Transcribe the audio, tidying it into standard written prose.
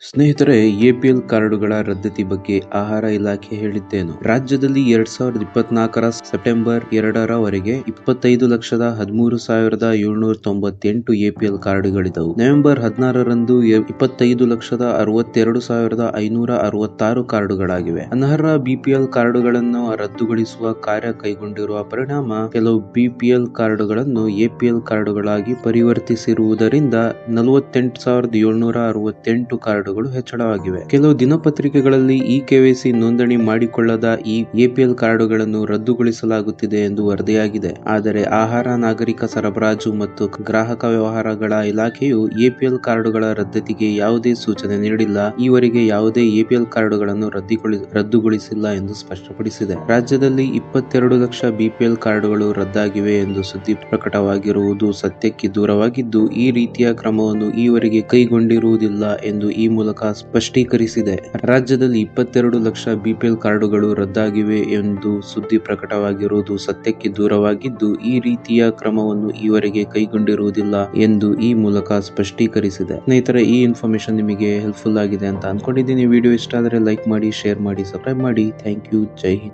ಸ್ನೇಹಿತರೆ, ಎಪಿಎಲ್ ಕಾರ್ಡುಗಳ ರದ್ದತಿ ಬಗ್ಗೆ ಆಹಾರ ಇಲಾಖೆ ಹೇಳಿದ್ದೇನು? ರಾಜ್ಯದಲ್ಲಿ 2024ರ ಸೆಪ್ಟೆಂಬರ್ 2ರವರೆಗೆ 25,13,798 ಎಪಿಎಲ್ ಕಾರ್ಡುಗಳಿದ್ದವು. ನವೆಂಬರ್ 16ರಂದು 25,62,566 ಕಾರ್ಡುಗಳಾಗಿವೆ. ಅನರ್ಹ ಬಿಪಿಎಲ್ ಕಾರ್ಡುಗಳನ್ನು ರದ್ದುಗೊಳಿಸುವ ಕಾರ್ಯ ಕೈಗೊಂಡಿರುವ ಪರಿಣಾಮ ಕೆಲವು ಬಿಪಿಎಲ್ ಕಾರ್ಡುಗಳನ್ನು ಎಪಿಎಲ್ ಕಾರ್ಡುಗಳಾಗಿ ಪರಿವರ್ತಿಸಿರುವುದರಿಂದ 48,768 ಕಾರ್ಡುಗಳು ಹೆಚ್ಚಳವಾಗಿವೆ. ಕೆಲವು ದಿನಪತ್ರಿಕೆಗಳಲ್ಲಿ ಕೆವೈಸಿ ನೋಂದಣಿ ಮಾಡಿಕೊಳ್ಳದ ಈ ಎಪಿಎಲ್ ಕಾರ್ಡುಗಳನ್ನು ರದ್ದುಗೊಳಿಸಲಾಗುತ್ತಿದೆ ಎಂದು ವರದಿಯಾಗಿದೆ. ಆದರೆ ಆಹಾರ, ನಾಗರಿಕ ಸರಬರಾಜು ಮತ್ತು ಗ್ರಾಹಕ ವ್ಯವಹಾರಗಳ ಇಲಾಖೆಯು ಎಪಿಎಲ್ ಕಾರ್ಡುಗಳ ರದ್ದತಿಗೆ ಯಾವುದೇ ಸೂಚನೆ ನೀಡಿಲ್ಲ, ಈವರೆಗೆ ಯಾವುದೇ ಎಪಿಎಲ್ ಕಾರ್ಡುಗಳನ್ನು ರದ್ದುಗೊಳಿಸಿಲ್ಲ ಎಂದು ಸ್ಪಷ್ಟಪಡಿಸಿದೆ. ರಾಜ್ಯದಲ್ಲಿ 22 ಲಕ್ಷ ಬಿಪಿಎಲ್ ಕಾರ್ಡುಗಳು ರದ್ದಾಗಿವೆ ಎಂದು ಸುದ್ದಿ ಪ್ರಕಟವಾಗಿರುವುದು ಸತ್ಯಕ್ಕೆ ದೂರವಾಗಿದ್ದು, ಈ ರೀತಿಯ ಕ್ರಮವನ್ನು ಈವರೆಗೆ ಕೈಗೊಂಡಿರುವುದಿಲ್ಲ ಎಂದು ಈ ಮೂಲಕ ಸ್ಪಷ್ಟೀಕರಿಸಿದೆ. ರಾಜ್ಯದಲ್ಲಿ 22 ಲಕ್ಷ ಬಿಪಿಎಲ್ ಕಾರ್ಡುಗಳು ರದ್ದಾಗಿವೆ ಎಂದು ಸುದ್ದಿ ಪ್ರಕಟವಾಗಿರುವುದು ಸತ್ಯಕ್ಕೆ ದೂರವಾಗಿದ್ದು, ಈ ರೀತಿಯ ಕ್ರಮವನ್ನು ಈವರೆಗೆ ಕೈಗೊಂಡಿರುವುದಿಲ್ಲ ಎಂದು ಈ ಮೂಲಕ ಸ್ಪಷ್ಟೀಕರಿಸಿದೆ. ಸ್ನೇಹಿತರೆ, ಈ ಇನ್ಫಾರ್ಮೇಶನ್ ನಿಮಗೆ ಹೆಲ್ಪ್ಫುಲ್ ಆಗಿದೆ ಅಂತ ಅನ್ಕೊಂಡಿದ್ದೀನಿ. ವಿಡಿಯೋ ಇಷ್ಟ ಆದರೆ ಲೈಕ್ ಮಾಡಿ, ಶೇರ್ ಮಾಡಿ, ಸಬ್ಸ್ಕ್ರೈಬ್ ಮಾಡಿ. Thank you. ಜೈ ಹಿಂದ್.